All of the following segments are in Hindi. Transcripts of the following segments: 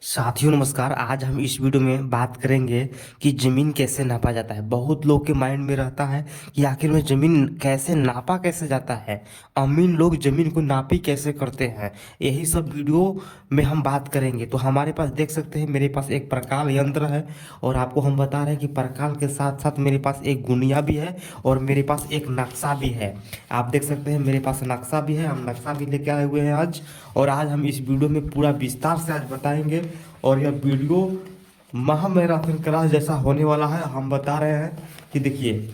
साथियों नमस्कार। आज हम इस वीडियो में बात करेंगे कि ज़मीन कैसे नापा जाता है। बहुत लोग के माइंड में रहता है कि आखिर में ज़मीन कैसे नापा कैसे जाता है, अमीन लोग ज़मीन को नापी कैसे करते हैं, यही सब वीडियो में हम बात करेंगे। तो हमारे पास देख सकते हैं मेरे पास एक प्रकाल यंत्र है और आपको हम बता रहे हैं कि प्रकाल के साथ साथ मेरे पास एक गुनिया भी है और मेरे पास एक नक्शा भी है। आप देख सकते हैं मेरे पास नक्शा भी है, हम नक्शा भी लेके आए हुए हैं आज। और आज हम इस वीडियो में पूरा विस्तार से आज बताएंगे और यह वीडियो महामैराथन क्लास जैसा होने वाला है। हम बता रहे हैं कि देखिए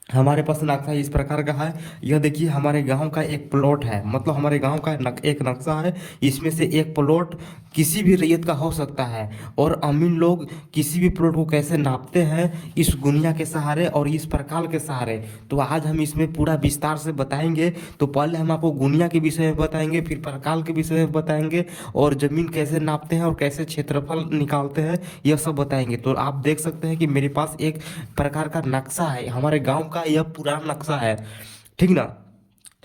हमारे पास नक्शा इस प्रकार का है। यह देखिए हमारे गांव का एक प्लॉट है, मतलब हमारे गांव का एक नक्शा है। इसमें से एक प्लॉट किसी भी रैयत का हो सकता है और अमीन लोग किसी भी प्लॉट को कैसे नापते हैं इस गुनिया के सहारे और इस प्रकार के सहारे। तो आज हम इसमें पूरा विस्तार से बताएंगे। तो पहले हम आपको गुनिया के विषय में बताएंगे, फिर प्रकाल के विषय में बताएंगे और जमीन कैसे नापते हैं और कैसे क्षेत्रफल निकालते हैं यह सब बताएंगे। तो आप देख सकते हैं कि मेरे पास एक प्रकार का नक्शा है, हमारे गांव का यह पुराना नक्शा है, ठीक ना,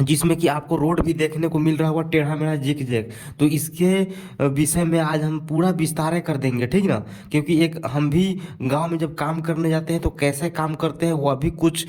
जिसमें कि आपको रोड भी देखने को मिल रहा होगा टेढ़ा मेढ़ा जिग जैग। तो इसके विषय में आज हम पूरा विस्तार कर देंगे, ठीक ना। क्योंकि एक हम भी गांव में जब काम करने जाते हैं तो कैसे काम करते हैं वह भी कुछ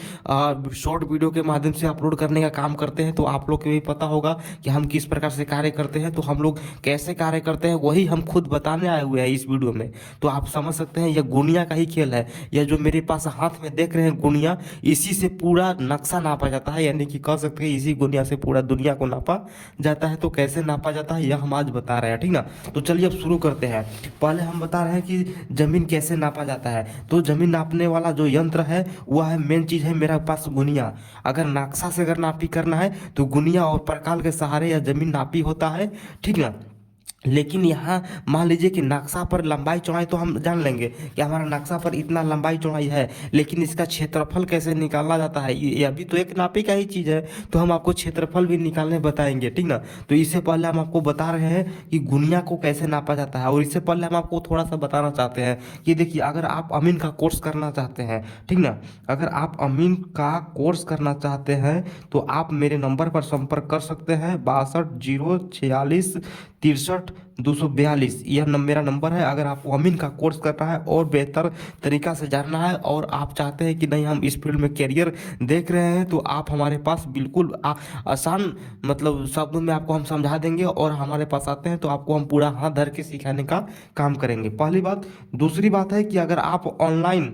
शॉर्ट वीडियो के माध्यम से अपलोड करने का काम करते हैं। तो आप लोग को भी पता होगा कि हम किस प्रकार से कार्य करते हैं, तो हम लोग कैसे कार्य करते हैं वही हम खुद बताने आए हुए हैं इस वीडियो में। तो आप समझ सकते हैं यह गुनिया का ही खेल है। यह जो मेरे पास हाथ में देख रहे हैं गुनिया, इसी से पूरा नक्शा नापा जाता है, यानी कि कह सकते हैं इसी गुनिया से पूरा दुनिया को नापा जाता है। तो कैसे नापा जाता है यह हम आज बता रहे हैं, ठीक ना। तो चलिए अब शुरू करते हैं। पहले हम बता रहे हैं कि जमीन कैसे नापा जाता है। तो जमीन नापने वाला जो यंत्र है वह है, मेन चीज है मेरे पास गुनिया। अगर नक्शा से अगर नापी करना है तो गुनिया और प्रकाल के सहारे यह जमीन नापी होता है, ठीक ना। लेकिन यहाँ मान लीजिए कि नक्शा पर लंबाई चौड़ाई तो हम जान लेंगे कि हमारा नक्शा पर इतना लंबाई चौड़ाई है, लेकिन इसका क्षेत्रफल कैसे निकाला जाता है यह भी तो एक नापी का ही चीज़ है। तो हम आपको क्षेत्रफल भी निकालने बताएंगे, ठीक ना। तो इससे पहले हम आपको बता रहे हैं कि गुनिया को कैसे नापा जाता है। और इससे पहले हम आपको थोड़ा सा बताना चाहते हैं कि देखिए अगर आप अमीन का कोर्स करना चाहते हैं, ठीक ना, अगर आप अमीन का कोर्स करना चाहते हैं तो आप मेरे नंबर पर संपर्क कर सकते हैं 62 046 63 242। यह मेरा नंबर है। अगर आपको अमीन का कोर्स करना है और बेहतर तरीका से जानना है और आप चाहते हैं कि नहीं हम इस फील्ड में करियर देख रहे हैं, तो आप हमारे पास बिल्कुल आसान मतलब शब्दों में आपको हम समझा देंगे और हमारे पास आते हैं तो आपको हम पूरा हाथ धर के सिखाने का काम करेंगे, पहली बात। दूसरी बात है कि अगर आप ऑनलाइन,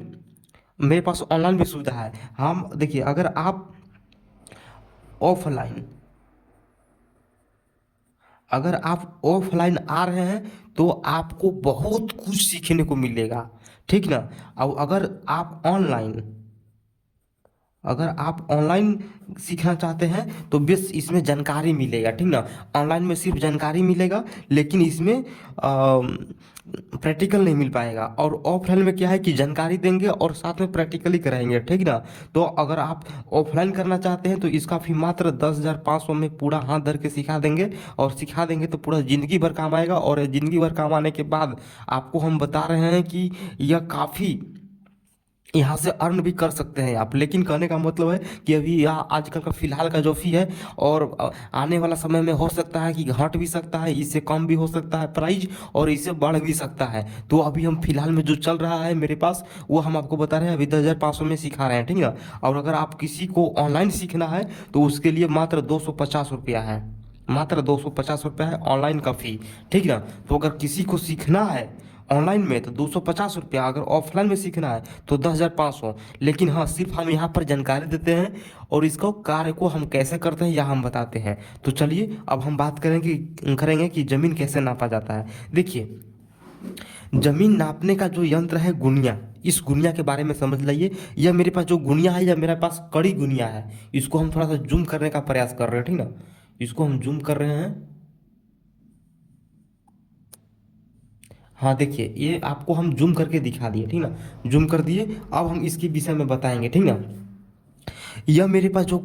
मेरे पास ऑनलाइन भी सुविधा है। हम देखिए अगर आप ऑफलाइन, अगर आप ऑफलाइन आ रहे हैं तो आपको बहुत कुछ सीखने को मिलेगा, ठीक ना। और अगर आप ऑनलाइन सीखना चाहते हैं तो बस इसमें जानकारी मिलेगा, ठीक ना। ऑनलाइन में सिर्फ जानकारी मिलेगा लेकिन इसमें प्रैक्टिकल नहीं मिल पाएगा। और ऑफलाइन में क्या है कि जानकारी देंगे और साथ में प्रैक्टिकली कराएंगे, ठीक ना। तो अगर आप ऑफलाइन करना चाहते हैं तो इसका फी मात्र 10,500 में पूरा हाथ धर के सिखा देंगे और सिखा देंगे तो पूरा ज़िंदगी भर काम आएगा। और ज़िंदगी भर काम आने के बाद आपको हम बता रहे हैं कि यह काफ़ी यहाँ से अर्न भी कर सकते हैं आप। लेकिन कहने का मतलब है कि अभी यह आजकल का फिलहाल का जो फी है और आने वाला समय में हो सकता है कि घट भी सकता है, इससे कम भी हो सकता है प्राइस और इससे बढ़ भी सकता है। तो अभी हम फिलहाल में जो चल रहा है मेरे पास वो हम आपको बता रहे हैं, अभी 10,500 में सिखा रहे हैं, ठीक है। और अगर आप किसी को ऑनलाइन सीखना है तो उसके लिए मात्र 250 रुपया है, मात्र 250 रुपया है ऑनलाइन का फ़ी, ठीक ना। तो अगर किसी को सीखना है ऑनलाइन में तो 250 रुपया, अगर ऑफलाइन में सीखना है तो 10,500। लेकिन हाँ सिर्फ हम यहाँ पर जानकारी देते हैं और इसको कार्य को हम कैसे करते हैं यह हम बताते हैं। तो चलिए अब हम बात करेंगे कि ज़मीन कैसे नापा जाता है। देखिए जमीन नापने का जो यंत्र है गुनिया, इस गुनिया के बारे में समझ लीजिए। यह मेरे पास जो गुनिया है यह मेरे पास कड़ी गुनिया है। इसको हम थोड़ा सा जूम करने का प्रयास कर रहे हैं, ठीक ना। इसको हम जूम कर रहे हैं। हाँ देखिए ये आपको हम जूम करके दिखा दिए, ठीक ना, जूम कर दिए। अब हम इसके विषय में बताएंगे, ठीक ना। यह मेरे पास जो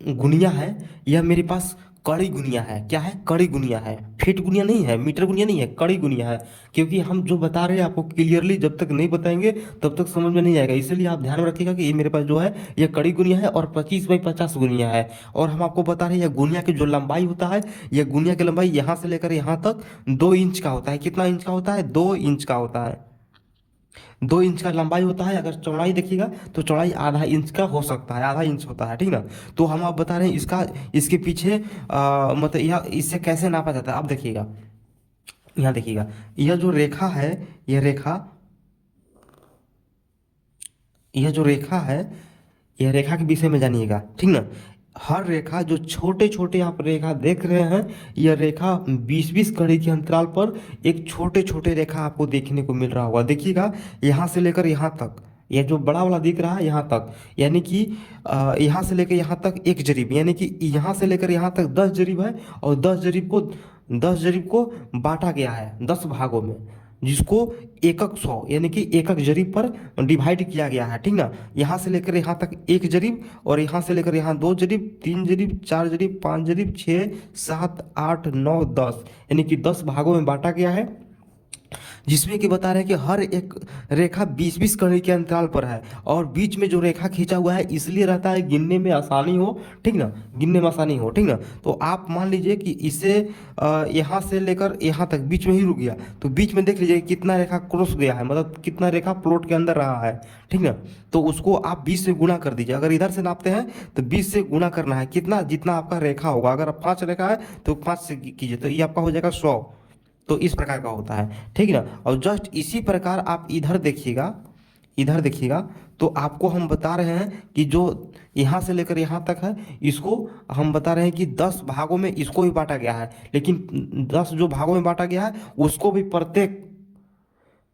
गुनिया है यह मेरे पास कड़ी गुनिया है। क्या है? कड़ी गुनिया है, फीट गुनिया नहीं है, मीटर गुनिया नहीं है, कड़ी गुनिया है। क्योंकि हम जो बता रहे हैं आपको क्लियरली जब तक नहीं बताएंगे तब तक समझ में नहीं आएगा, इसलिए आप ध्यान में रखिएगा कि ये मेरे पास जो है ये कड़ी गुनिया है और 25 बाई 50 गुनिया है। और हम आपको बता रहे हैं ये गुनिया की जो लंबाई होता है, ये गुनिया की लंबाई यहाँ से लेकर यहाँ तक 2 इंच का होता है। कितना इंच का होता है? 2 इंच का होता है। 2 इंच का लंबाई होता है। अगर चौड़ाई देखिएगा तो चौड़ाई आधा इंच का हो सकता है, आधा इंच होता है, ठीक ना। तो हम आप बता रहे हैं इसका, इसके पीछे मतलब यह इससे कैसे नापा जाता है। अब देखिएगा, यहाँ देखिएगा, यह जो रेखा है, यह रेखा, यह जो रेखा है, यह रेखा के विषय में जानिएगा, ठीक ना। हर रेखा, जो छोटे छोटे आप रेखा देख रहे हैं, यह रेखा 20-20 कड़ी के अंतराल पर एक छोटे छोटे रेखा आपको देखने को मिल रहा होगा। देखिएगा, यहाँ से लेकर यहाँ तक, यह जो बड़ा वाला दिख रहा है यहाँ तक, यानी कि यहाँ से लेकर यहाँ तक एक जरीब, यानी कि यहाँ से लेकर यहाँ तक 10 जरीब है। और 10 जरीब को बांटा गया है 10 भागों में, जिसको एकक 100 यानी कि एकक जरीब पर डिवाइड किया गया है, ठीक ना। यहाँ से लेकर यहाँ तक एक जरीब, और यहाँ से लेकर यहाँ 2 जरीब, 3 जरीब, 4 जरीब, 5 जरीब, 6, 7, 8, 9, 10, यानी कि 10 भागों में बांटा गया है। जिसमें कि बता रहे हैं कि हर एक रेखा 20-20 कड़ी के अंतराल पर है। और बीच में जो रेखा खींचा हुआ है इसलिए रहता है गिनने में आसानी हो, ठीक ना, गिनने में आसानी हो, ठीक ना। तो आप मान लीजिए कि इसे यहाँ से लेकर यहाँ तक बीच में ही रुक गया, तो बीच में देख लीजिए कितना रेखा क्रॉस गया है, मतलब कितना रेखा प्लॉट के अंदर रहा है, ठीक ना। तो उसको आप 20 से गुणा कर दीजिए। अगर इधर से नापते हैं तो 20 से गुणा करना है, कितना? जितना आपका रेखा होगा। अगर 5 रेखा है तो 5 से कीजिए, तो ये आपका हो जाएगा 100। तो इस प्रकार का होता है, ठीक ना। और जस्ट इसी प्रकार आप इधर देखिएगा, इधर देखिएगा, तो आपको हम बता रहे हैं कि जो यहाँ से लेकर यहाँ तक है, इसको हम बता रहे हैं कि 10 भागों में इसको भी बांटा गया है। लेकिन 10 जो भागों में बांटा गया है उसको भी प्रत्येक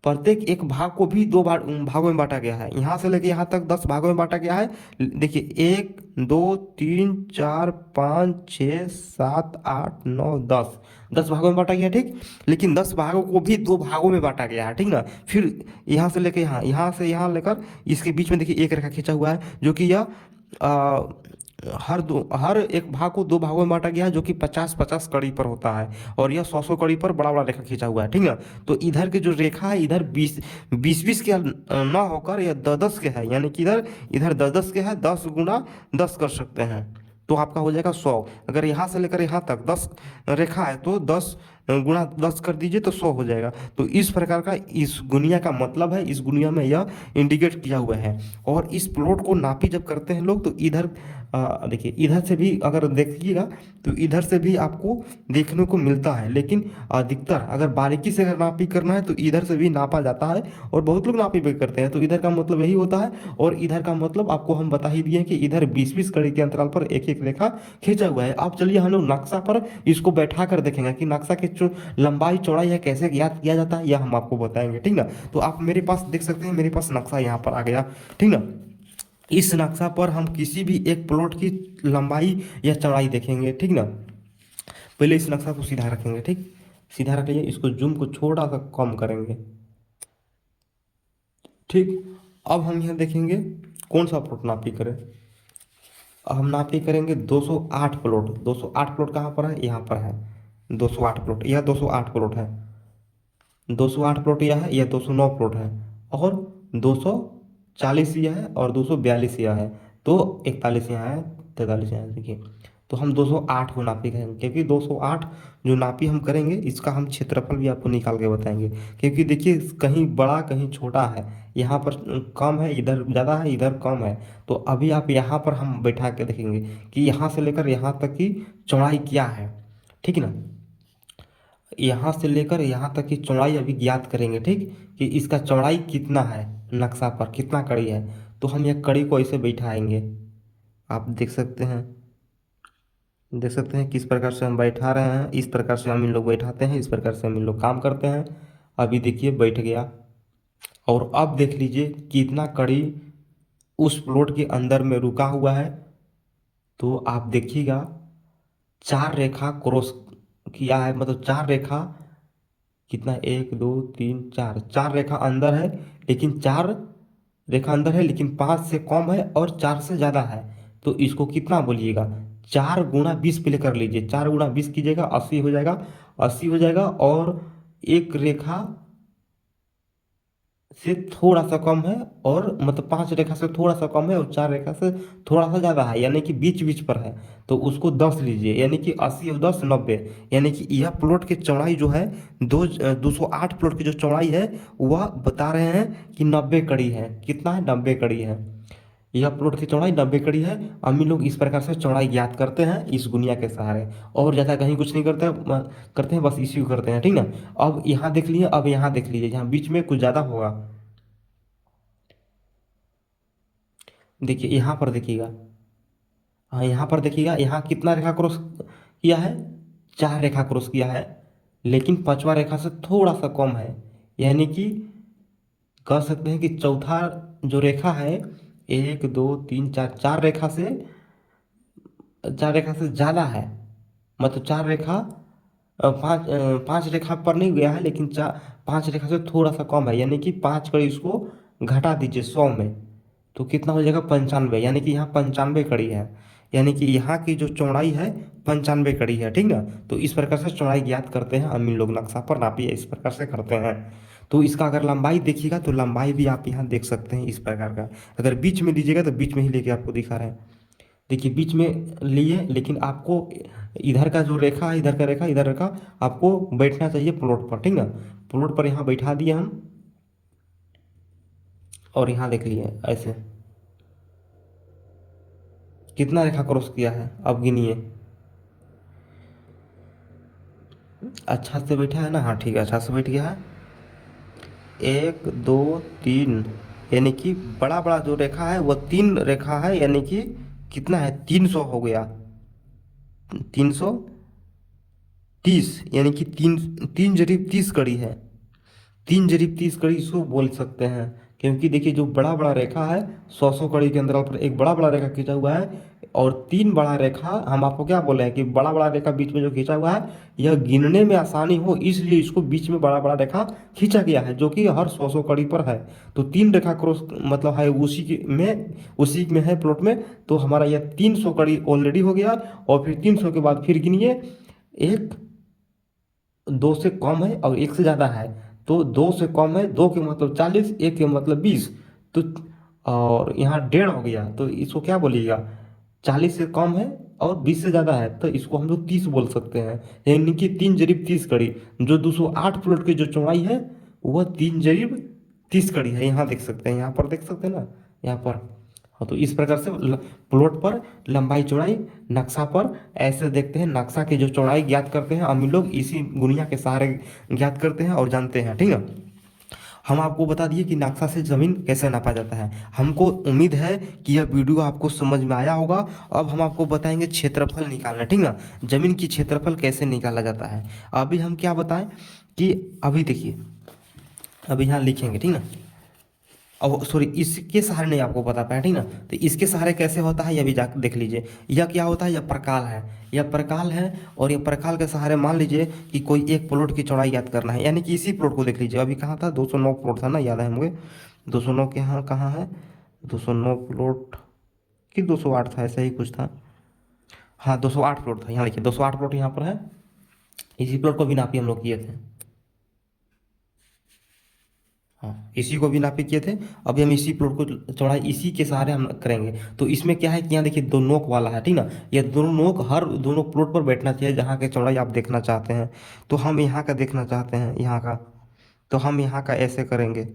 प्रत्येक एक भाग को भी भागों में बांटा गया है। यहाँ से लेकर यहाँ तक 10 भागों में बांटा गया है। देखिए, 1, 2, 3, 4, 5, 6, 7, 8, 9, 10, 10 भागों में बांटा गया है, ठीक। लेकिन 10 भागों को भी 2 भागों में बांटा गया है, ठीक ना। फिर यहाँ से लेकर यहाँ, यहाँ से यहाँ लेकर इसके बीच में देखिए एक रेखा खींचा हुआ है, जो कि यह हर एक भाग को 2 भागों में बांटा गया है, जो कि 50-50 कड़ी पर होता है। और यह 100-100 कड़ी पर बड़ा बड़ा रेखा खींचा हुआ है, ठीक ना। तो इधर के जो रेखा है, इधर 20-20 के ना होकर यह 10-10 के है, यानी कि इधर इधर 10-10 के है, 10 गुना 10 कर सकते हैं, तो आपका हो जाएगा 100। अगर यहाँ से लेकर यहाँ तक 10 रेखा है तो 10 गुणा 10 कर दीजिए तो 100 हो जाएगा। तो इस प्रकार का इस गुनिया का मतलब है, इस गुनिया में यह इंडिकेट किया हुआ है। और इस प्लॉट को नापी जब करते हैं लोग, तो इधर देखिए, इधर से भी अगर देखिएगा तो इधर से भी आपको देखने को मिलता है। लेकिन अधिकतर अगर बारीकी से अगर नापी करना है तो इधर से भी नापा जाता है, और बहुत लोग नापी भी करते हैं। तो इधर का मतलब यही होता है, और इधर का मतलब आपको हम बता ही दिए कि इधर 20-20 कड़ी के अंतराल पर एक एक रेखा खींचा हुआ है। अब चलिए हम लोग नक्शा पर इसको बैठा कर देखेंगे कि नक्शा की जो लंबाई चौड़ाई है कैसे ज्ञात किया जाता है, यह हम आपको बताएंगे, ठीक ना। तो आप मेरे पास देख सकते हैं, मेरे पास नक्शा यहाँ पर आ गया, ठीक ना। इस नक्शा पर हम किसी भी एक प्लॉट की लंबाई या चौड़ाई देखेंगे, ठीक ना। पहले इस नक्शा को सीधा रखेंगे, ठीक, सीधा रख लीजिए। इसको जूम को थोड़ा सा कम करेंगे, ठीक। अब हम यहाँ देखेंगे कौन सा प्लॉट नापी करें। हम नापी करेंगे 208 प्लॉट। 208 प्लॉट कहाँ पर है? यहाँ पर है 208 प्लॉट, यह 208 प्लॉट है। 208 प्लॉट यह है, यह 209 प्लॉट है, और 240 यह है, और 242 यह है। तो 41 यहाँ है, 43 यहाँ है, देखिए। तो हम 208 को नापी करेंगे, क्योंकि 208 जो नापी हम करेंगे इसका हम क्षेत्रफल भी आपको निकाल के बताएंगे। क्योंकि देखिए, कहीं बड़ा कहीं छोटा है, यहाँ पर कम है, इधर ज़्यादा है, इधर कम है। तो अभी आप यहाँ पर हम बैठा के देखेंगे कि यहाँ से लेकर यहाँ तक की चौड़ाई क्या है, ठीक ना। यहाँ से लेकर यहाँ तक की चौड़ाई अभी ज्ञात करेंगे, ठीक, कि इसका चौड़ाई कितना है, नक्शा पर कितना कड़ी है। तो हम यह कड़ी को ऐसे बैठाएंगे, आप देख सकते हैं, देख सकते हैं किस प्रकार से हम बैठा रहे हैं। इस प्रकार से हम इन लोग बैठाते हैं, इस प्रकार से हम इन लोग काम करते हैं। अभी देखिए बैठ गया। और अब देख लीजिए कितना कड़ी उस प्लॉट के अंदर में रुका हुआ है। तो आप देखिएगा, 4 रेखा क्रॉस किया है, मतलब 4 रेखा, कितना, 1, 2, 3, 4 रेखा अंदर है, लेकिन 4 रेखा अंदर है, लेकिन 5 से कम है और 4 से ज़्यादा है। तो इसको कितना बोलिएगा? 4 × 20 पहले कर लीजिए, 4 × 20 कीजिएगा, 80 हो जाएगा, 80 हो जाएगा। और एक रेखा से थोड़ा सा कम है, और मतलब 5 रेखा से थोड़ा सा कम है, और 4 रेखा से थोड़ा सा ज़्यादा है, यानी कि बीच बीच पर है। तो उसको 10 लीजिए, यानी कि 80 और 10 90। यानी कि यह प्लॉट की चौड़ाई जो है 208 प्लॉट की जो चौड़ाई है वह बता रहे हैं कि 90 कड़ी है। कितना है? 90 कड़ी है। यह प्लॉट की चौड़ाई 90 कड़ी है। हम लोग इस प्रकार से चौड़ाई ज्ञात करते हैं इस गुनिया के सहारे, और ज़्यादा कहीं कुछ नहीं करते करते हैं, बस इसी को करते हैं, ठीक ना। अब यहाँ देख लीजिए, अब यहाँ देख लीजिए, यहाँ बीच में कुछ ज़्यादा होगा। देखिए यहाँ पर देखिएगा, हाँ यहाँ पर देखिएगा, यहाँ कितना रेखा क्रॉस किया है? 4 रेखा क्रॉस किया है, लेकिन 5वां रेखा से थोड़ा सा कम है। यानी कि कह सकते हैं कि चौथा जो रेखा है, 1 2 3 4, 4 रेखा से, 4 रेखा से ज़्यादा है। मतलब 4 रेखा, 5 रेखा पर नहीं गया है, लेकिन 5 रेखा से थोड़ा सा कम है, यानी कि 5 कड़ी उसको घटा दीजिए 100 में, तो कितना हो जाएगा? 95। यानी कि यहाँ 95 कड़ी है। यानी कि यहाँ की जो चौड़ाई है 95 कड़ी है, ठीक ना। तो इस प्रकार से चौड़ाई ज्ञात करते हैं हम इन लोग, नक्शा पर नापिए इस प्रकार से करते हैं। तो इसका अगर लंबाई देखिएगा तो लंबाई भी आप यहाँ देख सकते हैं इस प्रकार का। अगर बीच में दीजिएगा तो बीच में ही लेके आपको दिखा रहे हैं। देखिए बीच में लिए, लेकिन आपको इधर का जो रेखा है, इधर का रेखा, इधर रेखा, आपको बैठना चाहिए प्लॉट पर, ठीक ना। प्लॉट पर यहाँ बैठा दिए हम, और यहाँ देख लिए ऐसे कितना रेखा क्रॉस किया है अब गिनिए। अच्छा से बैठा है ना? हाँ ठीक है, अच्छा से बैठ गया है। 1 2 3, यानी कि बड़ा बड़ा जो रेखा है वो 3 रेखा है, यानी कि कितना है? 300 हो गया, 330। यानी कि 3 3 × 30 कड़ी है। 3 × 30 कड़ी इसको बोल सकते हैं, क्योंकि देखिए जो बड़ा बड़ा रेखा है 100 100 कड़ी के अंदर पर एक बड़ा बड़ा रेखा खींचा हुआ है, और 3 बड़ा रेखा, हम आपको क्या बोले हैं कि बड़ा बड़ा रेखा बीच में जो खींचा हुआ है यह गिनने में आसानी हो, इसलिए इसको बीच में बड़ा बड़ा रेखा खींचा गया है, जो कि हर 100 100 कड़ी पर है। तो 3 रेखा क्रॉस मतलब है उसी में है प्लॉट में। तो हमारा यह 300 कड़ी ऑलरेडी हो गया, और फिर 300 के बाद फिर गिनिए, एक 2 से कम है और 1 से ज़्यादा है। तो 2 से कम है, 2 के मतलब 40, 1 के मतलब 20। तो और यहाँ 1.5 हो गया, तो इसको क्या बोलिएगा? 40 से कम है और 20 से ज़्यादा है, तो इसको हम लोग 30 बोल सकते हैं। यानी कि 3 × 30 कड़ी, जो 208 प्लॉट की जो चौड़ाई है वह 3 × 30 कड़ी है। यहाँ देख सकते हैं, यहाँ पर देख सकते हैं ना, यहाँ पर। हाँ, तो इस प्रकार से प्लॉट पर लंबाई चौड़ाई नक्शा पर ऐसे देखते हैं, नक्शा की जो चौड़ाई ज्ञात करते हैं हम लोग इसी गुनिया के सहारे ज्ञात करते हैं और जानते हैं, ठीक है। हम आपको बता दिए कि नक्शा से ज़मीन कैसे नापा जाता है। हमको उम्मीद है कि यह वीडियो आपको समझ में आया होगा। अब हम आपको बताएंगे क्षेत्रफल निकालना, ठीक ना, ज़मीन की क्षेत्रफल कैसे निकाला जाता है। अभी हम क्या बताएं कि अभी देखिए, अभी यहाँ लिखेंगे, ठीक ना। अब सॉरी, इसके सहारे नहीं आपको बता पाया, ठीक ना। तो इसके सहारे कैसे होता है, यह भी जा देख लीजिए। यह क्या होता है? यह प्रकाल है, यह प्रकाल है। और यह प्रकाल के सहारे मान लीजिए कि कोई एक प्लॉट की चौड़ाई याद करना है, यानी कि इसी प्लॉट को देख लीजिए। अभी कहाँ था? 209 प्लॉट था ना, याद है मुझे। 209 के यहाँ कहाँ है? 209 प्लॉट कि 208 था, ऐसा ही कुछ था। हाँ 208 प्लॉट था, यहाँ देखिए 208 प्लॉट यहाँ पर है। इसी प्लॉट को भी नापी हम लोग किए थे। हाँ इसी को भी नापी किए थे। अभी हम इसी प्लॉट को चौड़ाई इसी के सहारे हम करेंगे। तो इसमें क्या है कि यहाँ देखिए 2 नोक वाला है, ठीक ना। ये दोनों नोक हर दोनों प्लॉट पर बैठना चाहिए जहाँ की चौड़ाई आप देखना चाहते हैं। तो हम यहाँ का देखना चाहते हैं, यहाँ का, तो हम यहाँ का ऐसे करेंगे।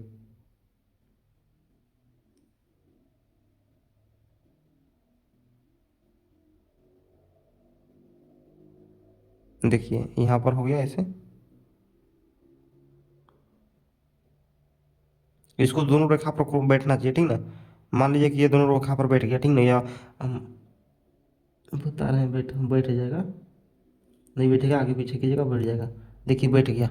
देखिए यहाँ पर हो गया ऐसे, इसको दोनों रेखा पर को बैठना चाहिए, ठीक ना। मान लीजिए कि ये दोनों रेखा पर बैठ गया, ठीक ना, या हम बता रहे हैं बैठ बैठ जाएगा, नहीं बैठेगा, आगे पीछे की जगह बैठ जाएगा। देखिए बैठ गया,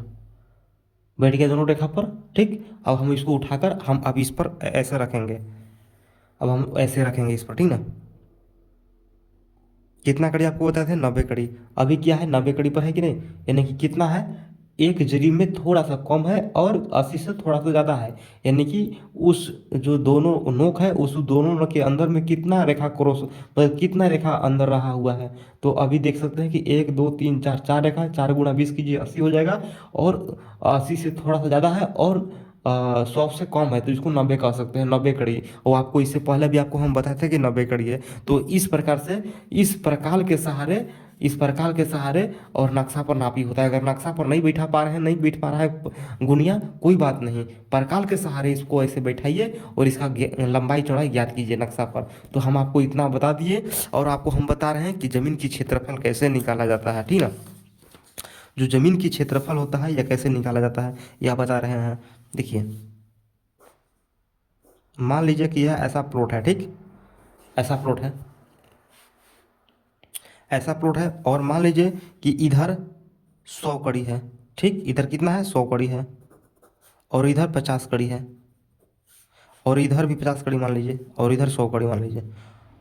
बैठ गया दोनों रेखा पर, ठीक। अब हम इसको उठाकर हम अब इस पर ऐसे रखेंगे। अब हम ऐसे रखेंगे इस पर, ठीक ना। कितना कड़ी आपको बताए थे? 90 कड़ी। अभी क्या है? 90 कड़ी पर है कि नहीं, यानी कि कितना है? एक जरी में थोड़ा सा कम है और 80 से थोड़ा सा ज़्यादा है। यानी कि उस जो दोनों नोक है उस दोनों नोक के अंदर में कितना रेखा क्रॉस, मतलब कितना रेखा अंदर रहा हुआ है। तो अभी देख सकते हैं कि 1 2 3 4, 4 रेखा, 4 × 20 कीजिए 80 हो जाएगा। और 80 से थोड़ा सा ज़्यादा है और 100 से कम है, तो इसको 90 कह सकते हैं, 90 कड़ी। और आपको इससे पहले भी आपको हम बताए थे कि 90 कड़ी है। तो इस प्रकार से इस प्रकार के सहारे और नक्शा पर नापी होता है। अगर नक्शा पर नहीं बैठा पा रहे हैं, नहीं बैठ पा रहा है गुनिया, कोई बात नहीं, प्रकाल के सहारे इसको ऐसे बैठाइए और इसका लंबाई चौड़ाई ज्ञात कीजिए नक्शा पर। तो हम आपको इतना बता दिए और आपको हम बता रहे हैं कि जमीन की क्षेत्रफल कैसे निकाला जाता है, ठीक ना। जो जमीन की क्षेत्रफल होता है यह कैसे निकाला जाता है यह बता रहे हैं। देखिए, मान लीजिए कि यह ऐसा प्लॉट है, ठीक, ऐसा प्लॉट है, ऐसा प्लॉट है। और मान लीजिए कि इधर 100 कड़ी है, ठीक, इधर कितना है 100 कड़ी है, और इधर 50 कड़ी है, और इधर भी 50 कड़ी मान लीजिए, और इधर 100 कड़ी मान लीजिए।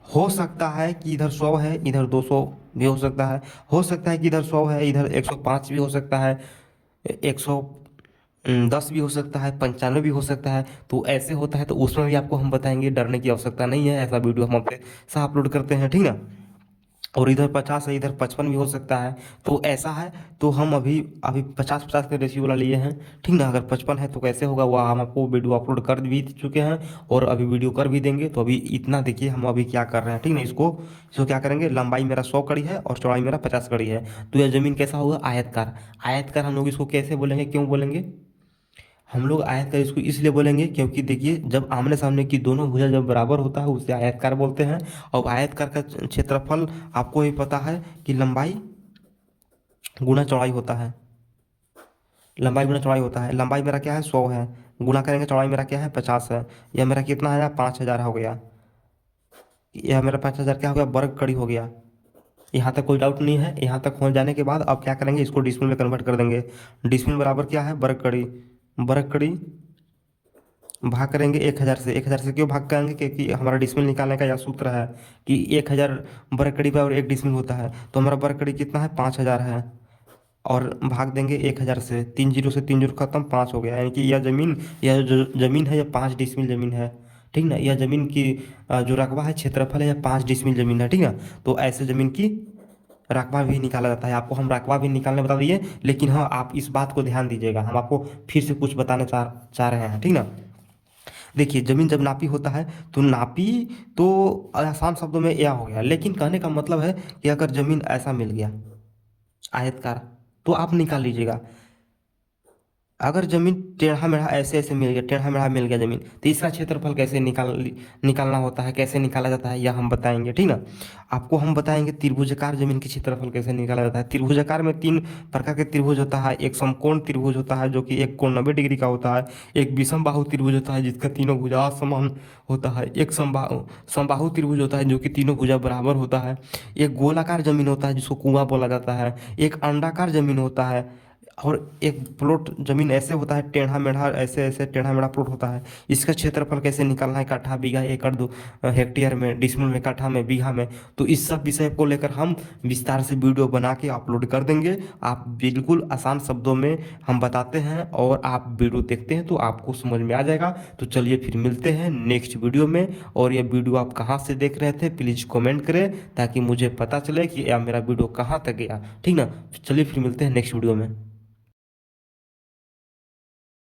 हो सकता है कि इधर 100 है, इधर 200 भी हो सकता है। हो सकता है कि इधर 100 है, इधर 105 भी हो सकता है, 110 भी हो सकता है, 95 भी हो सकता है। तो ऐसे होता है, तो उसमें भी आपको हम बताएंगे, डरने की आवश्यकता नहीं है। ऐसा वीडियो हम अपने साथ अपलोड करते हैं, ठीक ना। और इधर 50 है, इधर 55 भी हो सकता है। तो ऐसा है, तो हम अभी अभी 50-50 के रेशियो वाला लिए हैं, ठीक ना। अगर 55 है तो कैसे होगा, वह हम आपको वीडियो अपलोड कर भी चुके हैं और अभी वीडियो कर भी देंगे। तो अभी इतना देखिए हम अभी क्या कर रहे हैं, ठीक ना। इसको क्या करेंगे, लंबाई मेरा 100 कड़ी है और चौड़ाई मेरा 50 कड़ी है। तो यह जमीन कैसा होगा, आयतकार। आयतकार हम लोग इसको कैसे बोलेंगे, क्यों बोलेंगे, हम लोग आयतकार इसको इसलिए बोलेंगे क्योंकि देखिए, जब आमने सामने की दोनों भुजा जब बराबर होता है उसे आयतकार बोलते हैं। और आयतकार का क्षेत्रफल आपको भी पता है कि लंबाई गुना चौड़ाई होता है। लंबाई गुना चौड़ाई होता है। लंबाई मेरा क्या है 100 है, गुना करेंगे चौड़ाई मेरा क्या है 50 है। यह मेरा कितना है 5000 हो गया। यह मेरा 5000 क्या हो गया, वर्ग कड़ी हो गया। यहाँ तक कोई डाउट नहीं है। यहाँ तक हो जाने के बाद अब क्या करेंगे, इसको डिसमिल में कन्वर्ट कर देंगे। डिसमिल बराबर क्या है, वर्ग कड़ी। वर्ग कड़ी भाग करेंगे 1000 से। 1000 से क्यों भाग करेंगे, क्योंकि हमारा डिसमिल निकालने का यह सूत्र है कि 1000 वर्ग कड़ी पर और 1 डिसमिल होता है। तो हमारा वर्ग कड़ी कितना है 5000 है, और भाग देंगे 1000 से। 3 जीरो से 3 जीरो खत्म, 5 हो गया। यानी कि यह जो जमीन है यह 5 डिसमिल जमीन है, ठीक ना। यह जमीन की जो रकबा है, क्षेत्रफल है, यह 5 डिसमिल जमीन है, ठीक ना। तो ऐसे जमीन की रकबा भी निकाला जाता है। आपको हम रकबा भी निकालने बता दिए, लेकिन हाँ आप इस बात को ध्यान दीजिएगा, हम आपको फिर से कुछ बताने चाह रहे हैं, ठीक ना। देखिए, जमीन जब नापी होता है तो नापी तो आसान शब्दों में यह हो गया, लेकिन कहने का मतलब है कि अगर जमीन ऐसा मिल गया आयतकार, तो आप निकाल लीजिएगा। अगर जमीन टेढ़ा मेढ़ा ऐसे ऐसे मिल गया, टेढ़ा मेढ़ा मिल गया जमीन, तो इसका क्षेत्रफल कैसे निकालना होता है, कैसे निकाला जाता है, यह हम बताएंगे, ठीक ना। आपको हम बताएंगे त्रिभुजाकार जमीन की क्षेत्रफल कैसे निकाला जाता है। त्रिभुजाकार में 3 प्रकार के त्रिभुज होता है। एक समकोण त्रिभुज होता है जो कि एक कोण 90 डिग्री का होता है। एक विषम बाहु त्रिभुज होता है जिसका तीनों भुजा समान होता है। एक समबाहु त्रिभुज होता है जो कि तीनों भुजा बराबर होता है। एक गोलाकार जमीन होता है जिसको कुआं बोला जाता है। एक अंडाकार जमीन होता है। और एक प्लॉट जमीन ऐसे होता है टेढ़ा मेढ़ा, ऐसे ऐसे टेढ़ा मेढ़ा प्लॉट होता है। इसका क्षेत्रफल कैसे निकालना है, कट्ठा, बीघा, एकड़, दो हेक्टेयर में, डिसमिल में, कट्ठा में, बीघा में। तो इस सब विषय को लेकर हम विस्तार से वीडियो बना के अपलोड कर देंगे। आप बिल्कुल आसान शब्दों में हम बताते हैं और आप वीडियो देखते हैं तो आपको समझ में आ जाएगा। तो चलिए फिर मिलते हैं नेक्स्ट वीडियो में। और ये वीडियो आप कहाँ से देख रहे थे प्लीज़ कमेंट करें, ताकि मुझे पता चले कि यह मेरा वीडियो कहाँ तक गया, ठीक ना। चलिए फिर मिलते हैं नेक्स्ट वीडियो में।